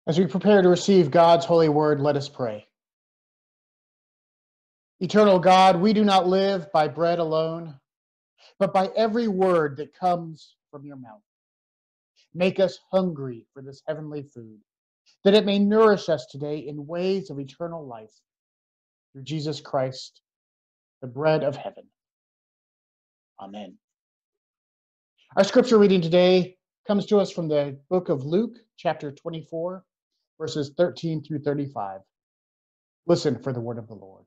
As we prepare to receive God's holy word, let us pray. Eternal God, we do not live by bread alone, but by every word that comes from your mouth. Make us hungry for this heavenly food, that it may nourish us today in ways of eternal life. Through Jesus Christ, the bread of heaven. Amen. Our scripture reading today comes to us from the book of Luke, chapter 24, verses 13 through 35. Listen for the word of the Lord.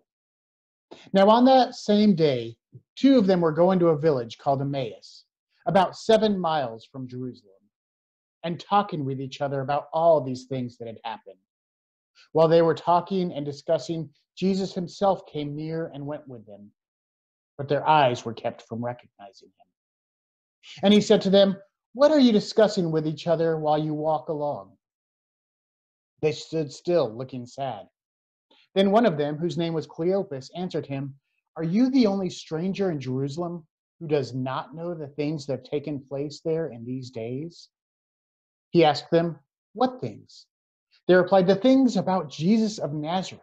Now on that same day, two of them were going to a village called Emmaus, about 7 miles from Jerusalem, and talking with each other about all these things that had happened. While they were talking and discussing, Jesus himself came near and went with them, but their eyes were kept from recognizing him. And he said to them, "What are you discussing with each other while you walk along?" They stood still, looking sad. Then one of them, whose name was Cleopas, answered him, "Are you the only stranger in Jerusalem who does not know the things that have taken place there in these days?" He asked them, "What things?" They replied, "The things about Jesus of Nazareth,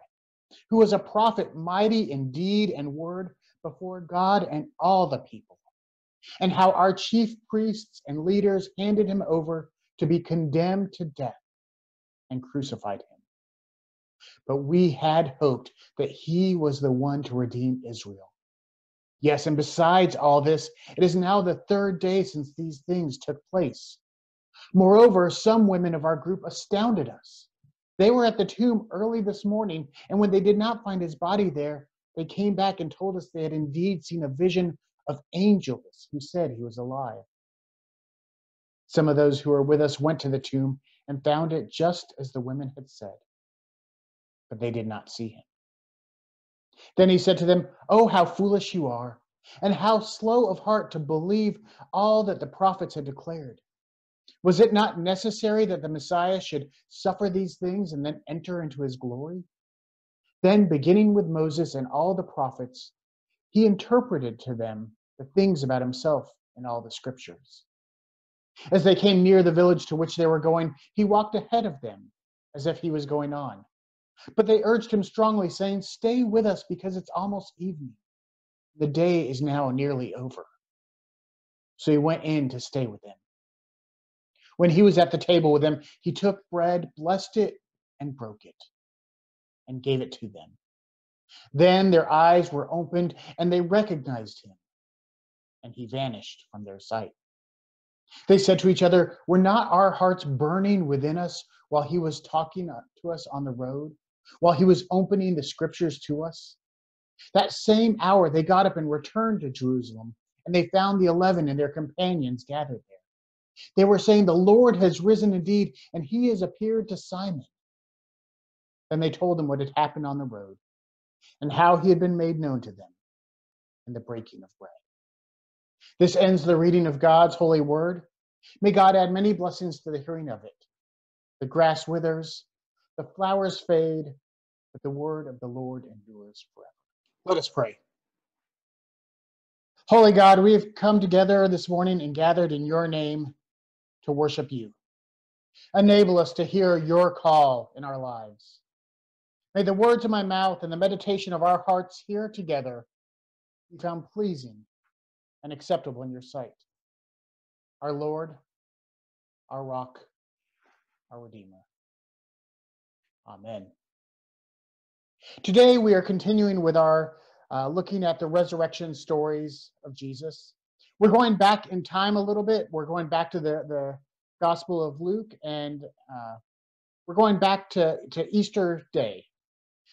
who was a prophet, mighty in deed and word before God and all the people, and how our chief priests and leaders handed him over to be condemned to death and crucified him. But we had hoped that he was the one to redeem Israel. Yes, and besides all this, it is now the 3rd day since these things took place. Moreover, some women of our group astounded us. They were at the tomb early this morning, and when they did not find his body there, they came back and told us they had indeed seen a vision of angels who said he was alive. Some of those who were with us went to the tomb and found it just as the women had said, but they did not see him." Then he said to them, "Oh, how foolish you are, and how slow of heart to believe all that the prophets had declared. Was it not necessary that the Messiah should suffer these things and then enter into his glory?" Then, beginning with Moses and all the prophets, he interpreted to them the things about himself in all the scriptures. As they came near the village to which they were going, he walked ahead of them as if he was going on. But they urged him strongly, saying, "Stay with us because it's almost evening. The day is now nearly over." So he went in to stay with them. When he was at the table with them, he took bread, blessed it, and broke it, and gave it to them. Then their eyes were opened, and they recognized him, and he vanished from their sight. They said to each other, "Were not our hearts burning within us while he was talking to us on the road, while he was opening the scriptures to us?" That same hour they got up and returned to Jerusalem, and they found the 11 and their companions gathered there. They were saying, "The Lord has risen indeed, and he has appeared to Simon." Then they told him what had happened on the road, and how he had been made known to them in the breaking of bread. This ends the reading of God's holy word. May God add many blessings to the hearing of it. The grass withers, the flowers fade, but the word of the Lord endures forever. Let us pray. Holy God, we have come together this morning and gathered in your name to worship you. Enable us to hear your call in our lives. May the words of my mouth and the meditation of our hearts here together be found pleasing and acceptable in your sight. Our Lord, our rock, our Redeemer. Amen. Today we are continuing with our looking at the resurrection stories of Jesus. We're going back in time a little bit. We're going back to the Gospel of Luke, and we're going back to Easter Day,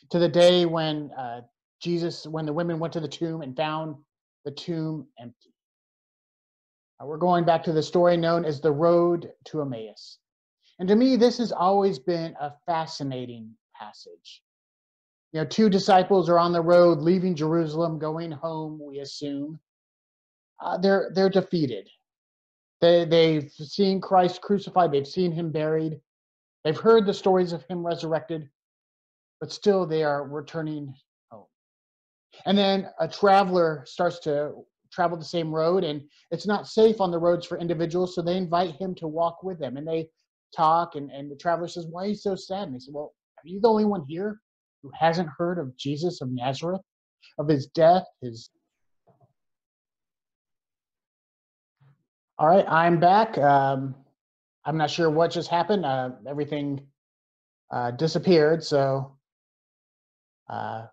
to the day when when the women went to the tomb and found the tomb empty. We're going back to the story known as the road to Emmaus. And to me, this has always been a fascinating passage. You know, 2 disciples are on the road, leaving Jerusalem, going home, we assume. They're defeated. They've seen Christ crucified. They've seen him buried. They've heard the stories of him resurrected, but still they are returning home. And then a traveler starts to travel the same road, and it's not safe on the roads for individuals, so they invite him to walk with them. And they talk, and the traveler says, "Why are you so sad?" And they said, "Well, are you the only one here who hasn't heard of Jesus of Nazareth, of his death, his..." All right, I'm back. I'm not sure what just happened. Everything disappeared, so uh,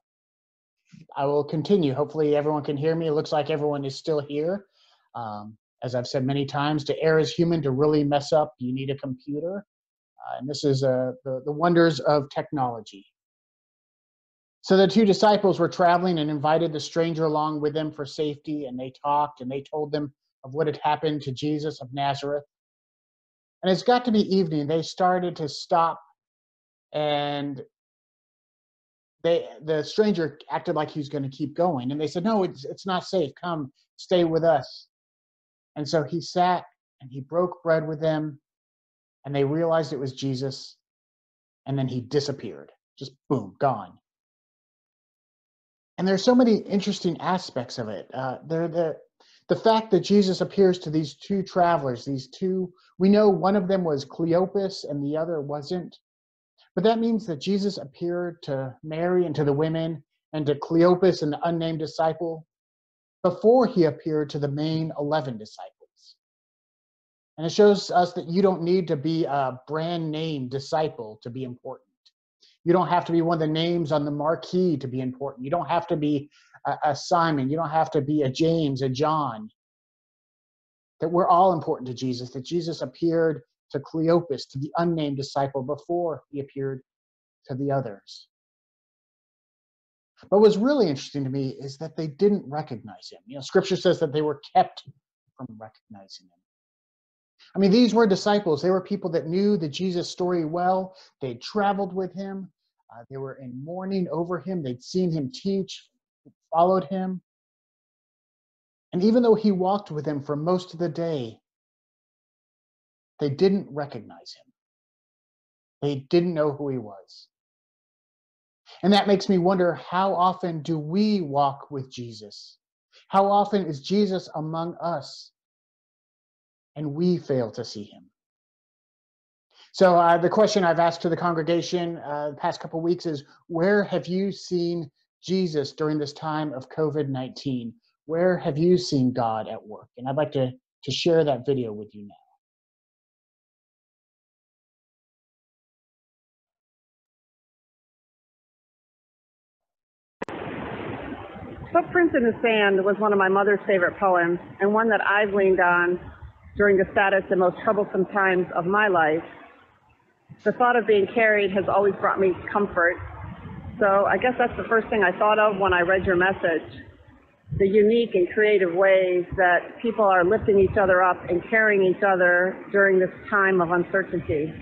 I will continue. Hopefully, everyone can hear me. It looks like everyone is still here. As I've said many times, to err is human. To really mess up, you need a computer. And this is the wonders of technology. So the two disciples were traveling and invited the stranger along with them for safety, and they talked and they told them of what had happened to Jesus of Nazareth. And it's got to be evening. They started to stop, and the stranger acted like he was going to keep going. And they said, "No, it's not safe. Come, stay with us." And so he sat and he broke bread with them, and they realized it was Jesus. And then he disappeared, just boom, gone. And there's so many interesting aspects of it. The fact that Jesus appears to these two travelers, these two, we know one of them was Cleopas and the other wasn't. But that means that Jesus appeared to Mary and to the women and to Cleopas and the unnamed disciple before he appeared to the main 11 disciples. And it shows us that you don't need to be a brand name disciple to be important. You don't have to be one of the names on the marquee to be important. You don't have to be a Simon. You don't have to be a James, a John. That we're all important to Jesus, that Jesus appeared to Cleopas, to the unnamed disciple, before he appeared to the others. But what's really interesting to me is that they didn't recognize him. You know, scripture says that they were kept from recognizing him. I mean, these were disciples. They were people that knew the Jesus story well. They traveled with him. They were in mourning over him. They'd seen him teach, followed him. And even though he walked with them for most of the day, they didn't recognize him. They didn't know who he was. And that makes me wonder, how often do we walk with Jesus? How often is Jesus among us and we fail to see him? So the question I've asked to the congregation the past couple of weeks is, where have you seen Jesus during this time of COVID-19? Where have you seen God at work? And I'd like to share that video with you now. Footprints in the Sand was one of my mother's favorite poems, and one that I've leaned on during the saddest and most troublesome times of my life. The thought of being carried has always brought me comfort, so I guess that's the first thing I thought of when I read your message. The unique and creative ways that people are lifting each other up and carrying each other during this time of uncertainty.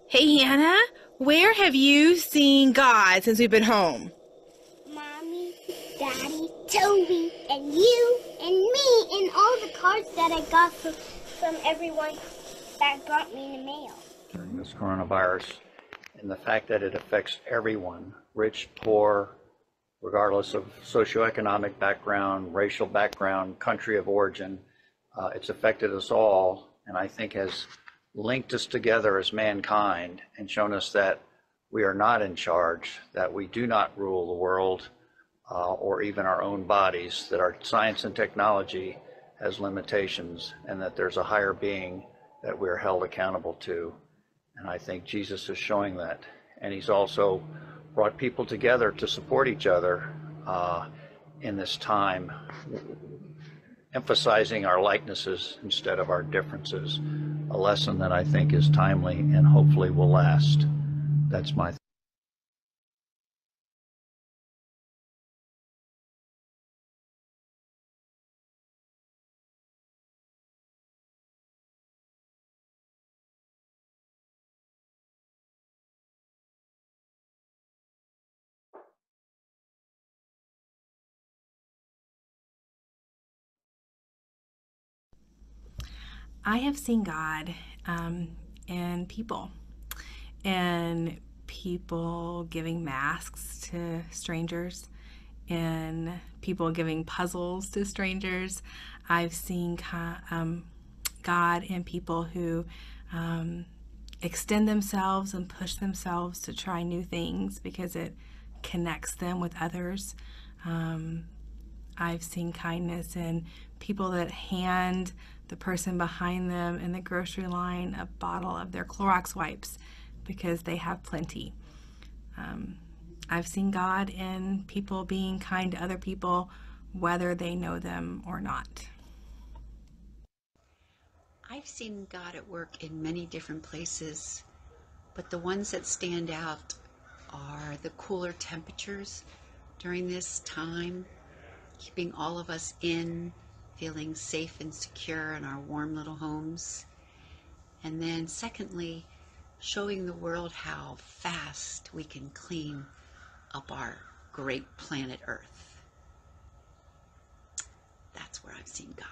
Hey, Hannah, where have you seen God since we've been home? Mommy, Daddy, Toby, and you, and me, and all the cards that I got from everyone that brought me in the mail. During this coronavirus, and the fact that it affects everyone, rich, poor, regardless of socioeconomic background, racial background, country of origin, it's affected us all, and I think has linked us together as mankind and shown us that we are not in charge, that we do not rule the world or even our own bodies, that our science and technology has limitations, and that there's a higher being that we're held accountable to. And I think Jesus is showing that. And he's also brought people together to support each other in this time, emphasizing our likenesses instead of our differences, a lesson that I think is timely and hopefully will last. That's my I have seen God in people, and people giving masks to strangers, and people giving puzzles to strangers. I've seen God in people who extend themselves and push themselves to try new things because it connects them with others. I've seen kindness in people that hand the person behind them in the grocery line a bottle of their Clorox wipes because they have plenty. I've seen God in people being kind to other people, whether they know them or not. I've seen God at work in many different places, but the ones that stand out are the cooler temperatures during this time, keeping all of us in, feeling safe and secure in our warm little homes. And then secondly, showing the world how fast we can clean up our great planet Earth. That's where I've seen God.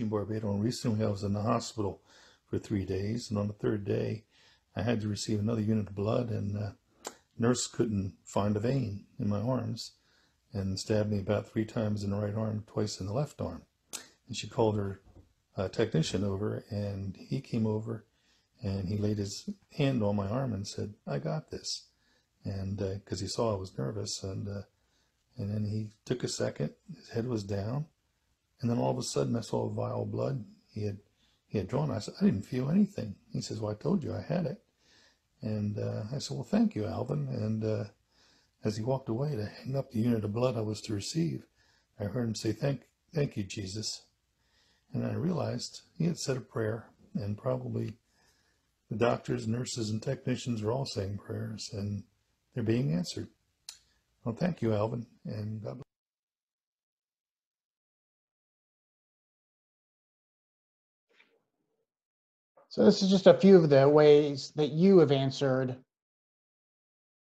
Barbados, and recently I was in the hospital for 3 days, and on the third day I had to receive another unit of blood, and nurse couldn't find a vein in my arms and stabbed me about 3 times in the right arm, twice in the left arm. And she called her technician over, and he came over and he laid his hand on my arm and said, "I got this," and because he saw I was nervous, and then he took a second, his head was down, and then all of a sudden I saw a vial of blood he had drawn. I said, "I didn't feel anything." He says, "Well, I told you I had it." And I said, "Well, thank you, Alvin." And as he walked away to hang up the unit of blood I was to receive, I heard him say, Thank you, Jesus." And I realized he had said a prayer, and probably the doctors, nurses, and technicians are all saying prayers, and they're being answered. Well, thank you, Alvin, and God bless. So this is just a few of the ways that you have answered.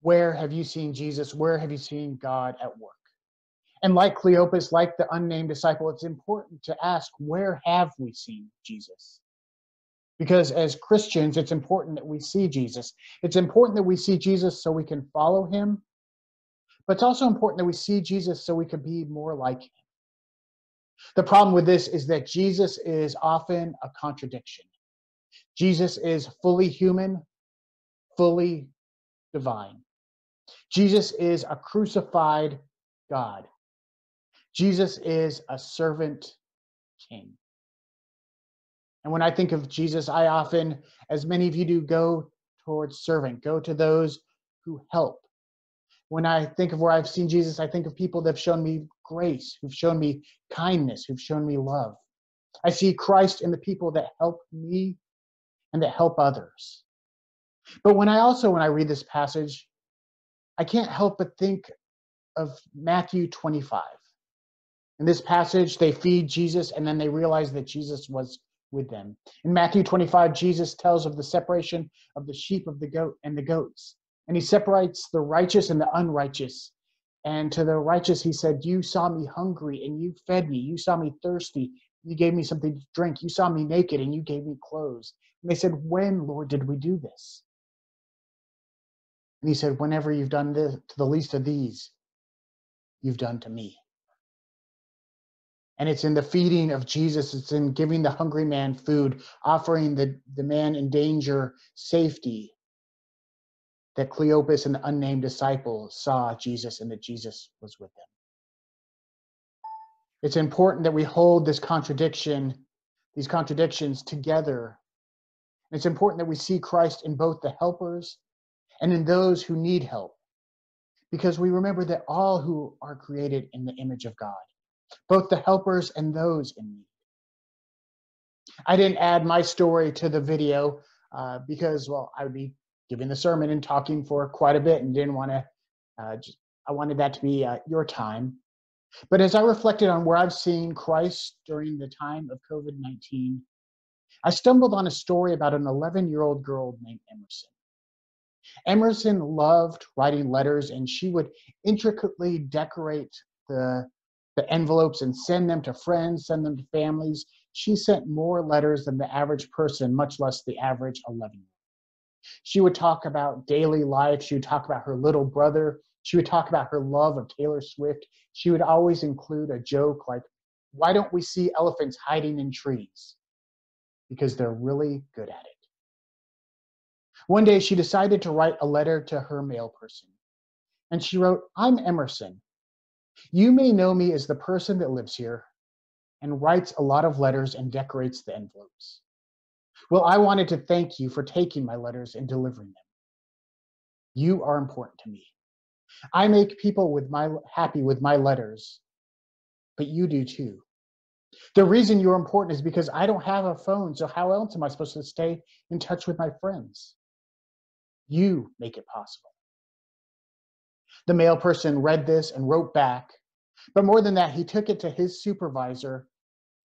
Where have you seen Jesus? Where have you seen God at work? And like Cleopas, like the unnamed disciple, it's important to ask, where have we seen Jesus? Because as Christians, it's important that we see Jesus. It's important that we see Jesus so we can follow him, but it's also important that we see Jesus so we can be more like him. The problem with this is that Jesus is often a contradiction. Jesus is fully human, fully divine. Jesus is a crucified God. Jesus is a servant king. And when I think of Jesus, I often, as many of you do, go towards servant, go to those who help. When I think of where I've seen Jesus, I think of people that have shown me grace, who've shown me kindness, who've shown me love. I see Christ in the people that help me and that help others. But when I read this passage, I can't help but think of Matthew 25. In this passage, they feed Jesus and then they realize that Jesus was with them. In Matthew 25, Jesus tells of the separation of the sheep of the goat and the goats. And he separates the righteous and the unrighteous. And to the righteous, he said, "You saw me hungry and you fed me. You saw me thirsty. You gave me something to drink. You saw me naked and you gave me clothes." And they said, "When, Lord, did we do this?" And he said, "Whenever you've done this to the least of these, you've done to me." And it's in the feeding of Jesus, it's in giving the hungry man food, offering the man in danger safety, that Cleopas and the unnamed disciple saw Jesus and that Jesus was with them. It's important that we hold these contradictions together. It's important that we see Christ in both the helpers and in those who need help, because we remember that all who are created in the image of God, both the helpers and those in need. I didn't add my story to the video because, well, I would be giving the sermon and talking for quite a bit and didn't want to, I wanted that to be your time. But as I reflected on where I've seen Christ during the time of COVID-19, I stumbled on a story about an 11-year-old girl named Emerson. Emerson loved writing letters, and she would intricately decorate the envelopes and send them to friends, send them to families. She sent more letters than the average person, much less the average 11-year-old. She would talk about daily life. She would talk about her little brother. She would talk about her love of Taylor Swift. She would always include a joke like, Why don't we see elephants hiding in trees? Because they're really good at it. One day she decided to write a letter to her mail person. And she wrote, "I'm Emerson. You may know me as the person that lives here and writes a lot of letters and decorates the envelopes. Well, I wanted to thank you for taking my letters and delivering them. You are important to me. I make people happy with my letters, but you do too. The reason you're important is because I don't have a phone, so how else am I supposed to stay in touch with my friends? You make it possible." The mail person read this and wrote back, but more than that, he took it to his supervisor,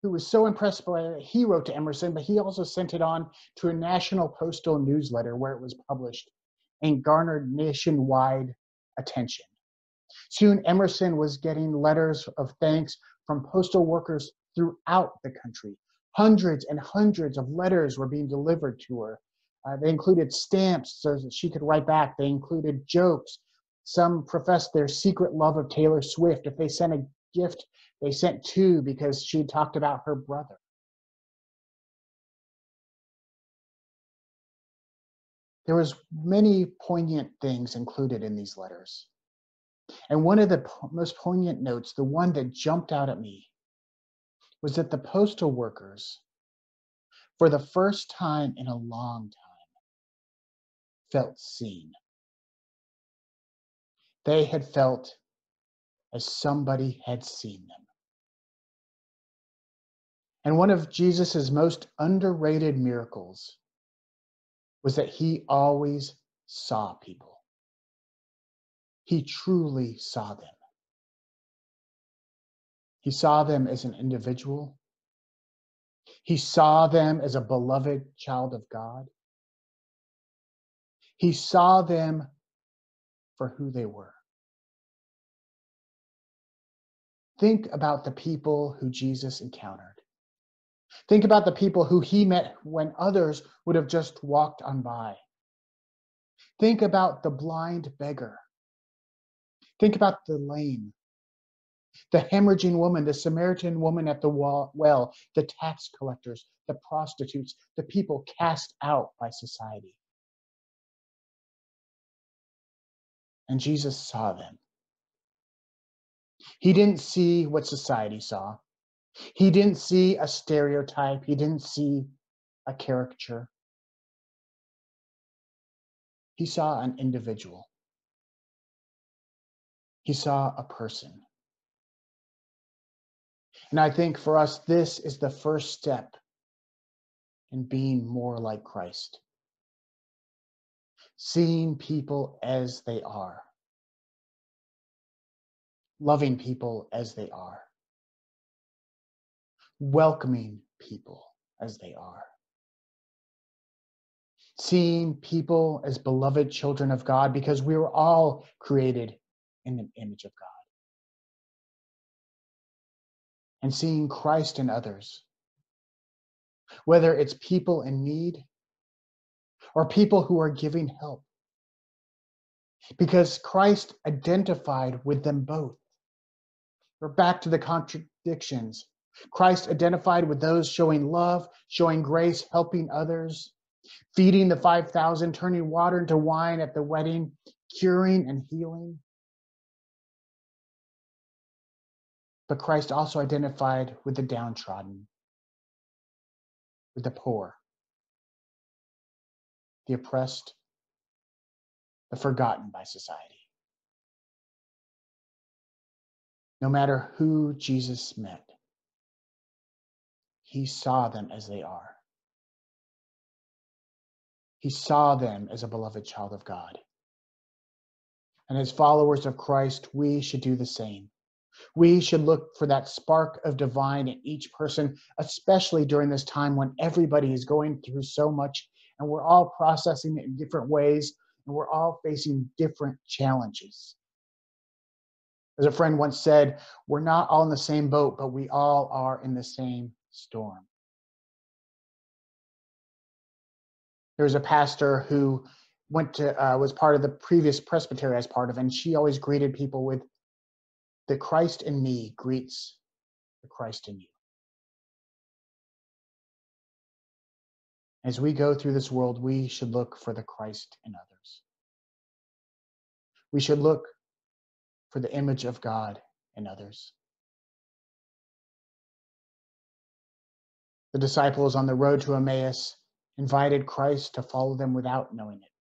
who was so impressed by it, he wrote to Emerson, but he also sent it on to a national postal newsletter where it was published and garnered nationwide attention. Soon, Emerson was getting letters of thanks from postal workers throughout the country. Hundreds and hundreds of letters were being delivered to her. They included stamps so that she could write back. They included jokes. Some professed their secret love of Taylor Swift. If they sent a gift, they sent two because she talked about her brother. There was many poignant things included in these letters. And one of the most poignant notes, the one that jumped out at me, was that the postal workers, for the first time in a long time, felt seen. They had felt as somebody had seen them. And one of Jesus's most underrated miracles was that he always saw people. He truly saw them. He saw them as an individual. He saw them as a beloved child of God. He saw them for who they were. Think about the people who Jesus encountered. Think about the people who he met when others would have just walked on by. Think about the blind beggar. Think about the lame, the hemorrhaging woman, the Samaritan woman at the well, the tax collectors, the prostitutes, the people cast out by society. And Jesus saw them. He didn't see what society saw. He didn't see a stereotype. He didn't see a caricature. He saw an individual. He saw a person. And I think for us, this is the first step in being more like Christ. Seeing people as they are. Loving people as they are. Welcoming people as they are. Seeing people as beloved children of God, because we were all created in the image of God. And seeing Christ in others, whether it's people in need or people who are giving help, because Christ identified with them both. We're back to the contradictions. Christ identified with those showing love, showing grace, helping others, feeding the 5,000, turning water into wine at the wedding, curing and healing. But Christ also identified with the downtrodden, with the poor, the oppressed, the forgotten by society. No matter who Jesus met, he saw them as they are. He saw them as a beloved child of God. And as followers of Christ, we should do the same. We should look for that spark of divine in each person, especially during this time when everybody is going through so much and we're all processing it in different ways and we're all facing different challenges. As a friend once said, we're not all in the same boat, but we all are in the same storm. There was a pastor who was part of the previous presbytery I was part of, and she always greeted people with, "The Christ in me greets the Christ in you. As we go through this world, we should look for the Christ in others. We should look for the image of God in others. The disciples on the road to Emmaus invited Christ to follow them without knowing it.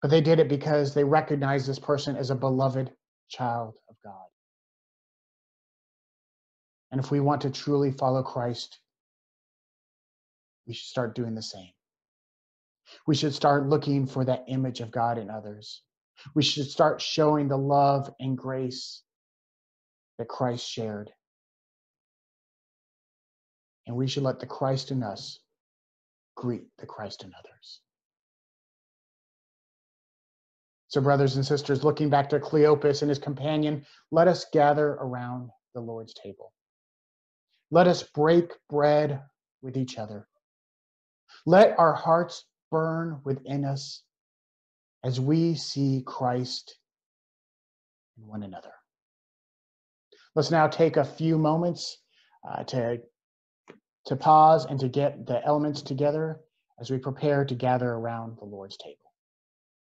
But they did it because they recognized this person as a beloved child of God. And if we want to truly follow Christ, we should start doing the same. We should start looking for that image of God in others. We should start showing the love and grace that Christ shared. And we should let the Christ in us greet the Christ in others. So, brothers and sisters, looking back to Cleopas and his companion, let us gather around the Lord's table. Let us break bread with each other. Let our hearts burn within us as we see Christ in one another. Let's now take a few moments to pause and to get the elements together as we prepare to gather around the Lord's table.